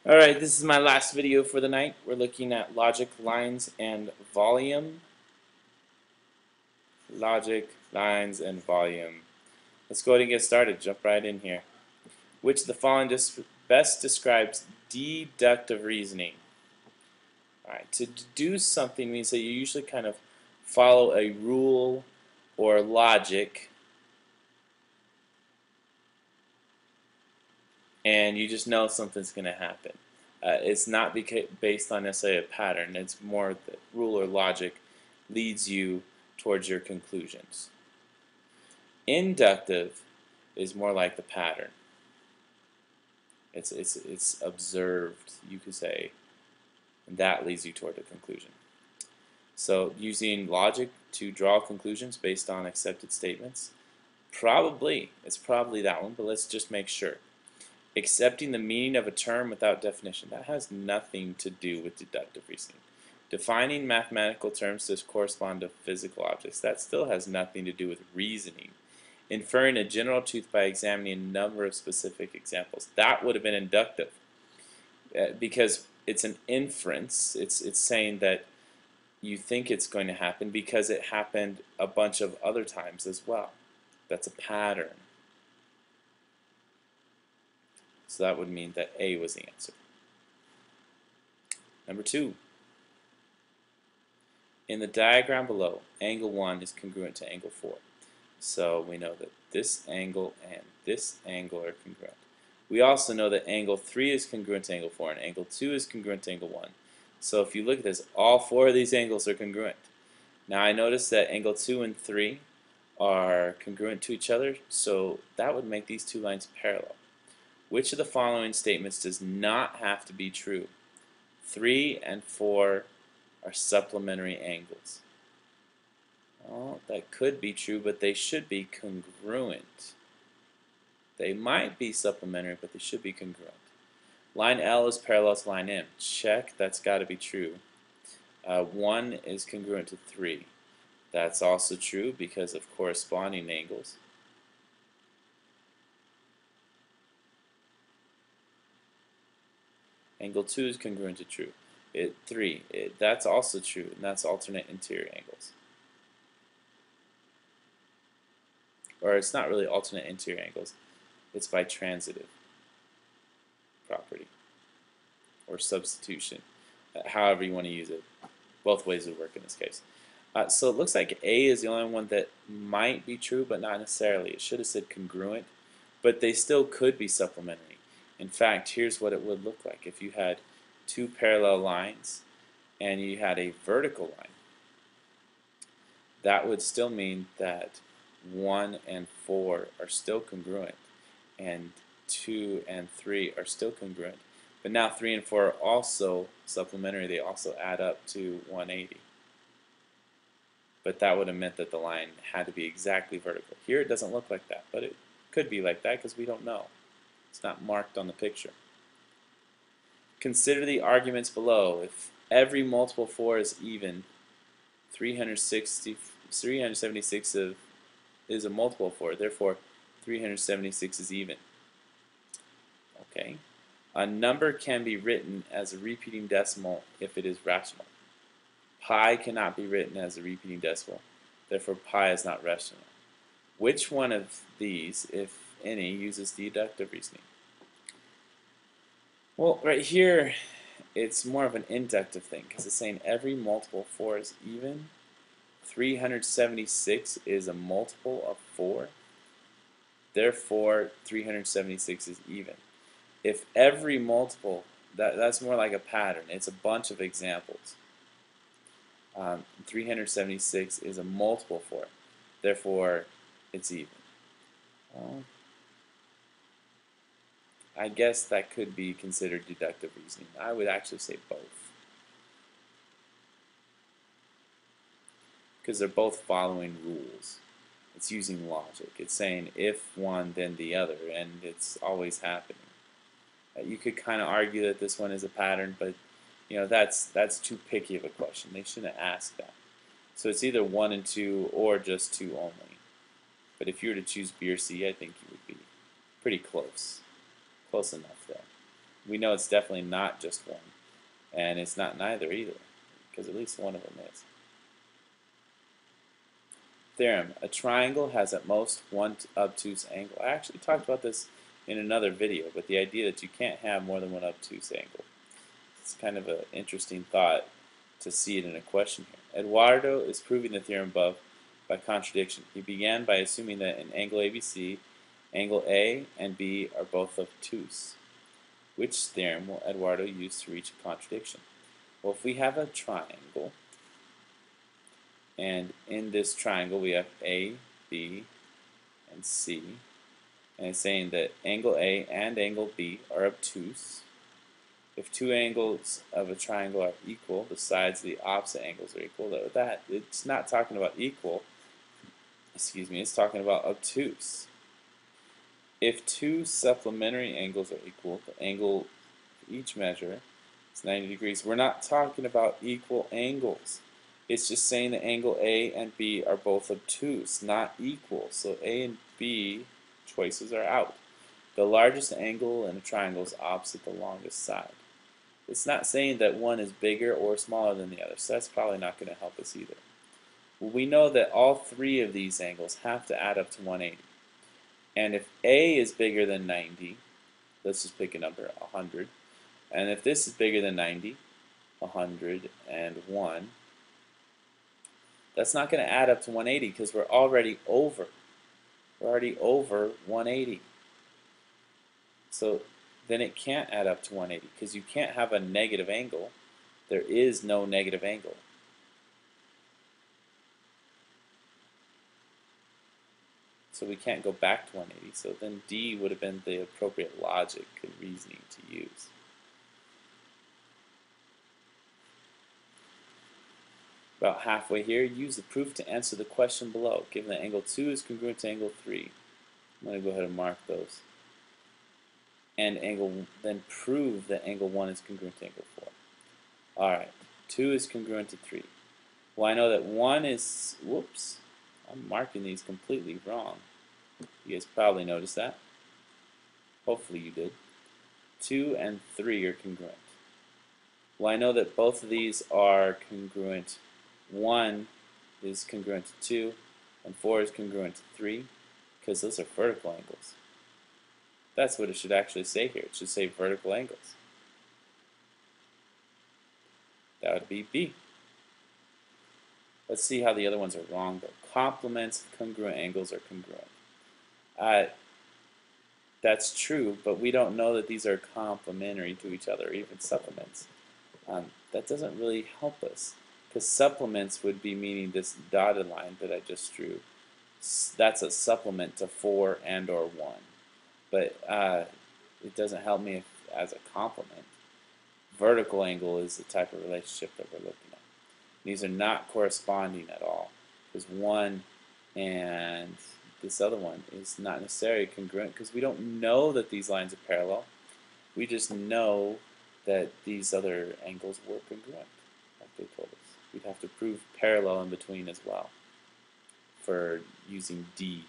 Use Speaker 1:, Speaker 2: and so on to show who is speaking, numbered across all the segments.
Speaker 1: Alright, this is my last video for the night. We're looking at logic, lines, and volume. Logic, lines, and volume. Let's go ahead and get started. Jump right in here. Which of the following best describes deductive reasoning? Alright, to deduce something means that you usually kind of follow a rule or logic, and you just know something's going to happen. It's not based on necessarily a pattern. It's more the rule or logic leads you towards your conclusions. Inductive is more like the pattern. It's observed, you could say, and that leads you toward a conclusion. So using logic to draw conclusions based on accepted statements, it's probably that one, but let's just make sure. Accepting the meaning of a term without definition, that has nothing to do with deductive reasoning. Defining mathematical terms to correspond to physical objects, that still has nothing to do with reasoning. Inferring a general truth by examining a number of specific examples, that would have been inductive, because it's an inference. It's saying that you think it's going to happen because it happened a bunch of other times as well. That's a pattern. So that would mean that A was the answer. Number 2. In the diagram below, angle 1 is congruent to angle 4. So we know that this angle and this angle are congruent. We also know that angle 3 is congruent to angle 4 and angle 2 is congruent to angle 1. So if you look at this, all 4 of these angles are congruent. Now I notice that angle 2 and 3 are congruent to each other, so that would make these two lines parallel. Which of the following statements does not have to be true? 3 and 4 are supplementary angles. Well, that could be true, but they should be congruent. They might be supplementary, but they should be congruent. Line L is parallel to line M. Check, that's got to be true. 1 is congruent to 3. That's also true because of corresponding angles. Angle 2 is congruent to true. 3, that's also true, and that's alternate interior angles. Or it's not really alternate interior angles, it's by transitive property or substitution, however you want to use it. Both ways would work in this case. So it looks like A is the only one that might be true, but not necessarily. It should have said congruent, but they still could be supplementary. In fact, here's what it would look like if you had two parallel lines and you had a vertical line. That would still mean that 1 and 4 are still congruent, and 2 and 3 are still congruent. But now 3 and 4 are also supplementary. They also add up to 180. But that would have meant that the line had to be exactly vertical. Here it doesn't look like that, but it could be like that because we don't know. It's not marked on the picture. Consider the arguments below. If every multiple of 4 is even, 376 is a multiple of 4. Therefore, 376 is even. Okay. A number can be written as a repeating decimal if it is rational. Pi cannot be written as a repeating decimal. Therefore, pi is not rational. Which one of these, if any, uses deductive reasoning? Well, right here, it's more of an inductive thing because it's saying every multiple of 4 is even. 376 is a multiple of 4. Therefore, 376 is even. If every multiple, that's more like a pattern. It's a bunch of examples. 376 is a multiple of 4. Therefore, it's even. Well, I guess that could be considered deductive reasoning. I would actually say both, because they're both following rules. It's using logic. It's saying if one, then the other, and it's always happening. You could kind of argue that this one is a pattern, but you know that's too picky of a question. They shouldn't ask that. So it's either 1 and 2 or just 2 only. But if you were to choose B or C, I think you would be pretty close. Close enough there. we know it's definitely not just one, and it's not neither either, because at least one of them is. Theorem: a triangle has at most one obtuse angle. I actually talked about this in another video, but the idea that you can't have more than one obtuse angle. It's kind of an interesting thought to see it in a question here. Eduardo is proving the theorem above by contradiction. He began by assuming that in angle ABC, angle A and B are both obtuse. Which theorem will Eduardo use to reach a contradiction? Well, if we have a triangle, and in this triangle we have A, B, and C, and it's saying that angle A and angle B are obtuse. If two angles of a triangle are equal, the sides of the opposite angles are equal. That it's not talking about equal, excuse me, it's talking about obtuse. If two supplementary angles are equal, the angle for each measure is 90 degrees. We're not talking about equal angles. It's just saying that angle A and B are both obtuse, not equal. So A and B choices are out. The largest angle in a triangle is opposite the longest side. It's not saying that one is bigger or smaller than the other, so that's probably not going to help us either. Well, we know that all three of these angles have to add up to 180. And if A is bigger than 90, let's just pick a number, 100. And if this is bigger than 90, 101, that's not going to add up to 180 because we're already over. We're already over 180. So then it can't add up to 180 because you can't have a negative angle. There is no negative angle. So we can't go back to 180. So then D would have been the appropriate logic and reasoning to use. About halfway here, use the proof to answer the question below. Given that angle 2 is congruent to angle 3. I'm going to go ahead and mark those. And then prove that angle 1 is congruent to angle 4. Alright, 2 is congruent to 3. Well, I know that 1 is, whoops, I'm marking these completely wrong. You guys probably noticed that. Hopefully you did. 2 and 3 are congruent. Well, I know that both of these are congruent. 1 is congruent to 2, and 4 is congruent to 3, because those are vertical angles. That's what it should actually say here. It should say vertical angles. That would be B. Let's see how the other ones are wrong, though. Complements of congruent angles are congruent. That's true, but we don't know that these are complementary to each other, even supplements. That doesn't really help us, because supplements would be meaning this dotted line that I just drew. That's a supplement to 4 and or 1. But it doesn't help me as a complement. Vertical angle is the type of relationship that we're looking at. These are not corresponding at all, because 1 and this other one is not necessarily congruent because we don't know that these lines are parallel. We just know that these other angles were congruent, like they told us. We'd have to prove parallel in between as well for using D.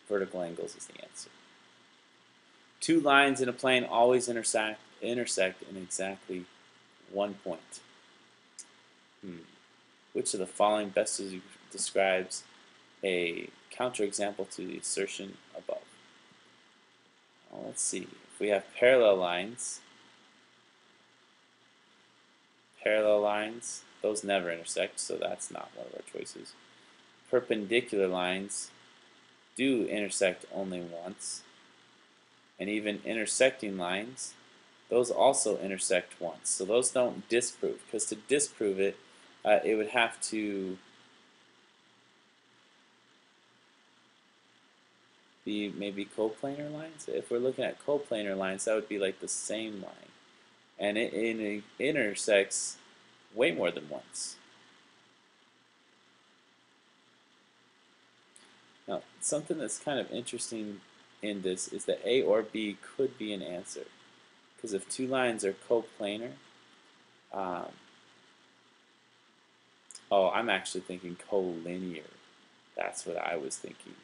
Speaker 1: Vertical angles is the answer. Two lines in a plane always intersect in exactly one point. Which of the following best describes a counterexample to the assertion above? Well, let's see. If we have parallel lines, those never intersect, so that's not one of our choices. Perpendicular lines do intersect only once. And even intersecting lines, those also intersect once. So those don't disprove, because to disprove it, it would have to be maybe coplanar lines. If we're looking at coplanar lines, that would be like the same line. And it intersects way more than once. Now, something that's kind of interesting in this is that A or B could be an answer. Because if two lines are coplanar, I'm actually thinking collinear. That's what I was thinking.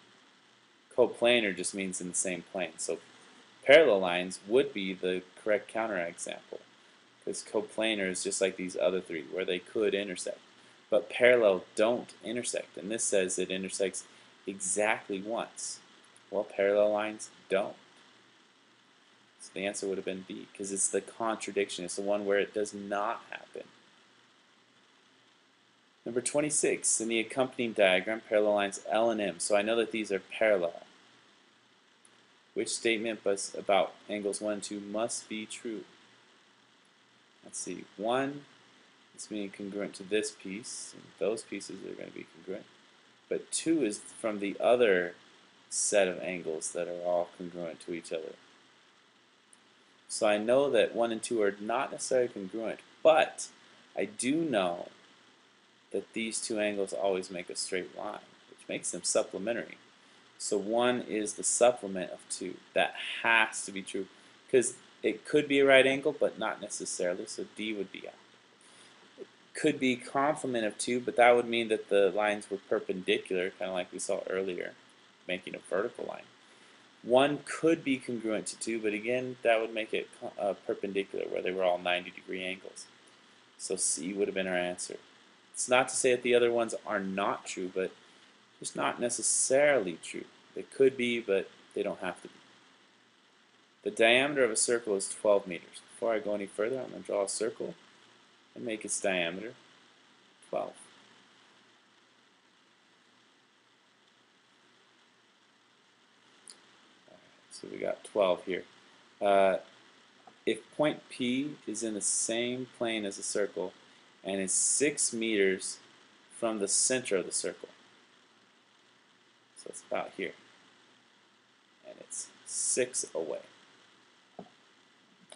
Speaker 1: Coplanar just means in the same plane. So Parallel lines would be the correct counterexample, because coplanar is just like these other three, where they could intersect. But parallel don't intersect, and this says it intersects exactly once. Well, parallel lines don't. So the answer would have been B, because it's the contradiction. It's the one where it does not happen. Number 26, in the accompanying diagram, parallel lines L and M. So I know that these are parallel. Which statement about angles 1 and 2 must be true? Let's see. 1 is being congruent to this piece, and those pieces are going to be congruent. But 2 is from the other set of angles that are all congruent to each other. So I know that 1 and 2 are not necessarily congruent, but I do know that these two angles always make a straight line, which makes them supplementary. So 1 is the supplement of 2. That has to be true, because it could be a right angle, but not necessarily, so D would be out. It could be complement of 2, but that would mean that the lines were perpendicular, kind of like we saw earlier, making a vertical line. 1 could be congruent to 2, but again, that would make it perpendicular, where they were all 90-degree angles. So C would have been our answer. It's not to say that the other ones are not true, but it's not necessarily true. They could be, but they don't have to be. The diameter of a circle is 12 meters. Before I go any further, I'm going to draw a circle and make its diameter 12. So we got 12 here. If point P is in the same plane as the circle and is 6 meters from the center of the circle, so it's about here, and it's 6 away.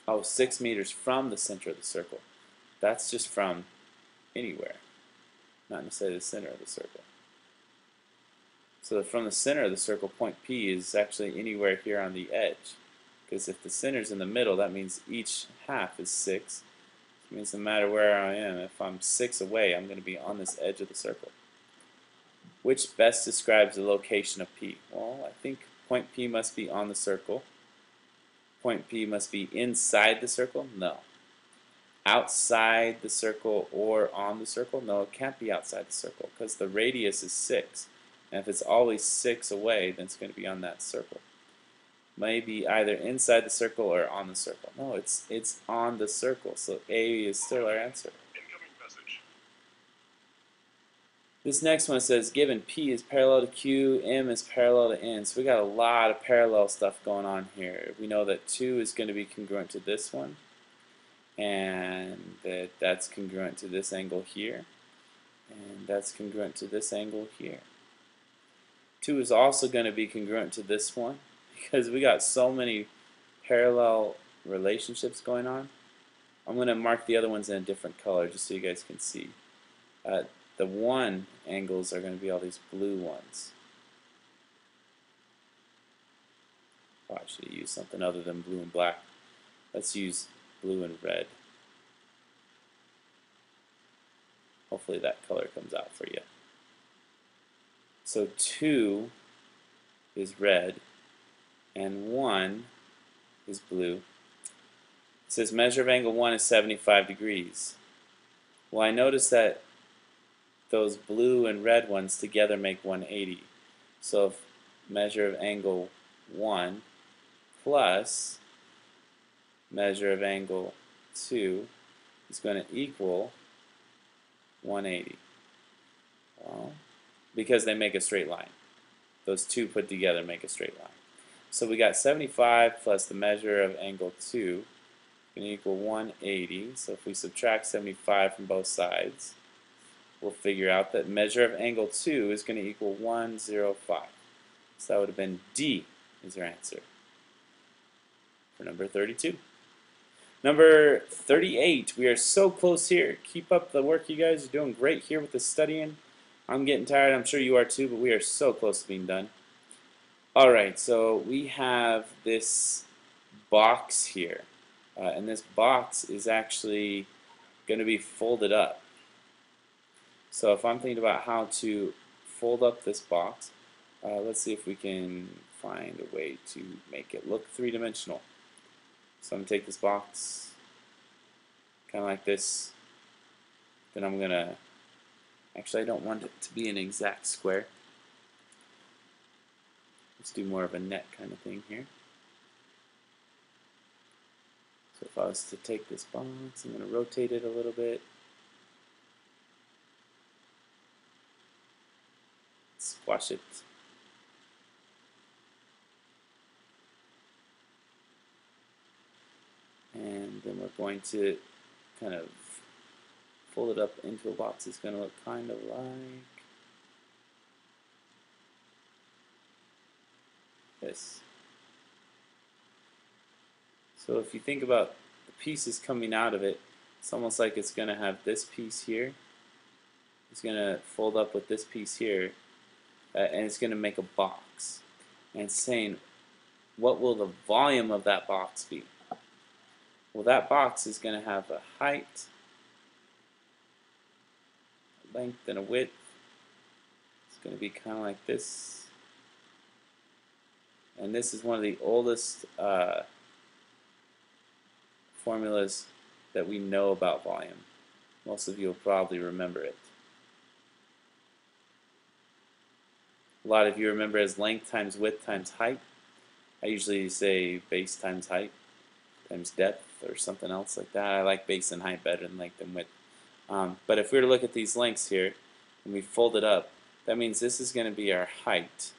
Speaker 1: Oh, 6 meters from the center of the circle. That's just from anywhere, not necessarily the center of the circle. So from the center of the circle, point P is actually anywhere here on the edge. Because if the center is in the middle, that means each half is 6. It means no matter where I am, if I'm 6 away, I'm going to be on this edge of the circle. Which best describes the location of P? Well, I think point P must be on the circle. Point P must be inside the circle? No. Outside the circle or on the circle? No, it can't be outside the circle because the radius is 6. And if it's always 6 away, then it's going to be on that circle. Maybe either inside the circle or on the circle. No, it's on the circle, so A is still our answer.
Speaker 2: Incoming message.
Speaker 1: This next one says, given P is parallel to Q, M is parallel to N. So we got a lot of parallel stuff going on here. We know that 2 is going to be congruent to this one, and that's congruent to this angle here, and that's congruent to this angle here. 2 is also going to be congruent to this one, because we got so many parallel relationships going on. I'm going to mark the other ones in a different color just so you guys can see. The 1 angles are going to be all these blue ones. Oh, I should use something other than blue and black. Let's use blue and red. Hopefully that color comes out for you. So 2 is red, and 1 is blue. It says measure of angle 1 is 75 degrees. Well, I notice that those blue and red ones together make 180. So if measure of angle 1 plus measure of angle 2 is going to equal 180. Well, because they make a straight line. Those two put together make a straight line. So we got 75 plus the measure of angle 2 going to equal 180. So if we subtract 75 from both sides, we'll figure out that measure of angle 2 is going to equal 105. So that would have been D is our answer for number 32. Number 38, we are so close here. Keep up the work, you guys. You're doing great here with the studying. I'm getting tired. I'm sure you are too, but we are so close to being done. Alright, so we have this box here. And this box is actually going to be folded up. So if I'm thinking about how to fold up this box, let's see if we can find a way to make it look three-dimensional. So I'm going to take this box, kind of like this. Then I'm going to, actually I don't want it to be an exact square. Let's do more of a net kind of thing here. So if I was to take this box, I'm going to rotate it a little bit. Squash it. And then we're going to kind of fold it up into a box. It's going to look kind of like this. So if you think about the pieces coming out of it, it's almost like it's going to have this piece here. It's going to fold up with this piece here, and it's going to make a box. And it's saying, what will the volume of that box be? Well, that box is going to have a height, a length, and a width. It's going to be kind of like this. And this is one of the oldest formulas that we know about volume. Most of you will probably remember it. A lot of you remember as length times width times height. I usually say base times height times depth or something else like that. I like base and height better than length and width. But if we were to look at these lengths here and we fold it up, that means this is going to be our height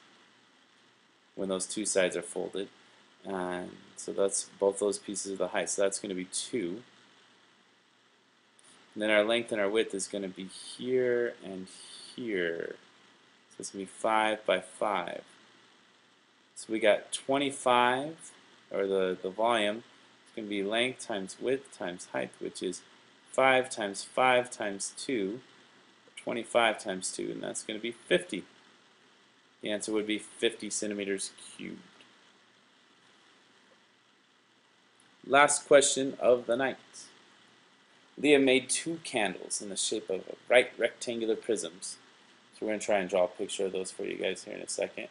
Speaker 1: when those two sides are folded. And so that's both those pieces of the height. So that's going to be 2. And then our length and our width is going to be here and here. So it's going to be 5 by 5. So we got 25, or the volume. It's going to be length times width times height, which is 5 times 5 times 2, 25 times 2, and that's going to be 50. The answer would be 50 centimeters cubed. Last question of the night. Leah made 2 candles in the shape of right rectangular prisms. So we're going to try and draw a picture of those for you guys here in a second.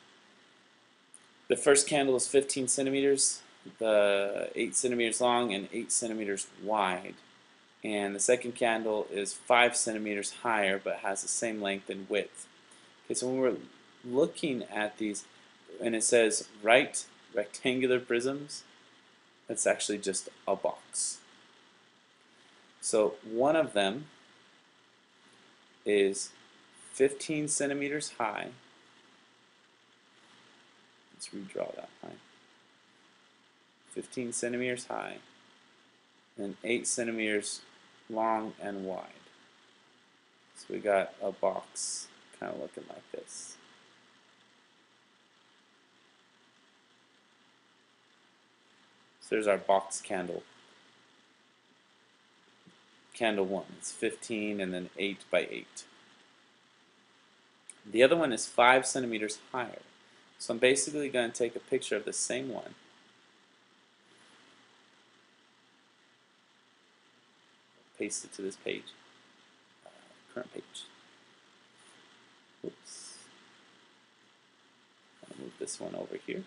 Speaker 1: The first candle is 15 centimeters, 8 centimeters long and 8 centimeters wide. And the second candle is 5 centimeters higher but has the same length and width. Okay, so when we're looking at these, and it says right rectangular prisms, that's actually just a box. So one of them is 15 centimeters high. Let's redraw that line. 15 centimeters high and 8 centimeters long and wide. So we got a box kind of looking like this. So there's our box candle. Candle 1, it's 15 and then 8 by 8. The other one is 5 centimeters higher. So I'm basically going to take a picture of the same one. Paste it to this page, current page. Oops. I'll move this one over here.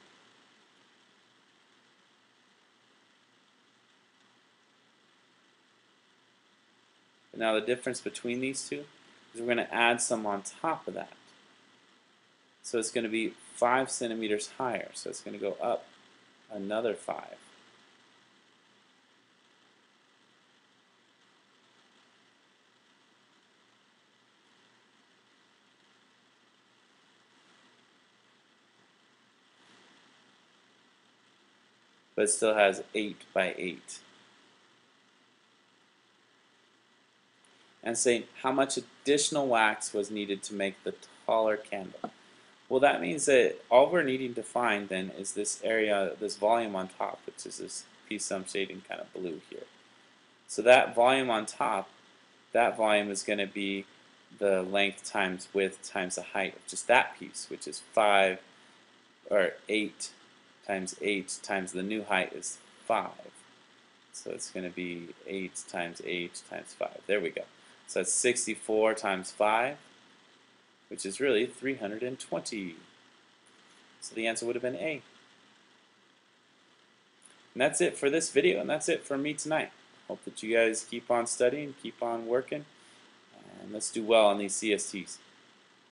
Speaker 1: And now the difference between these two is we're going to add some on top of that. So it's going to be 5 centimeters higher. So it's going to go up another 5. But it still has 8 by 8. And saying how much additional wax was needed to make the taller candle. Well, that means that all we're needing to find then is this area, this volume on top, which is this piece I'm shading kind of blue here. So that volume on top, that volume is going to be the length times width times the height of just that piece, which is 5 or 8 times 8 times the new height is 5. So it's going to be 8 times 8 times 5. There we go. So that's 64 times 5, which is really 320. So the answer would have been A. And that's it for this video, and that's it for me tonight. Hope that you guys keep on studying, keep on working, and let's do well on these CSTs.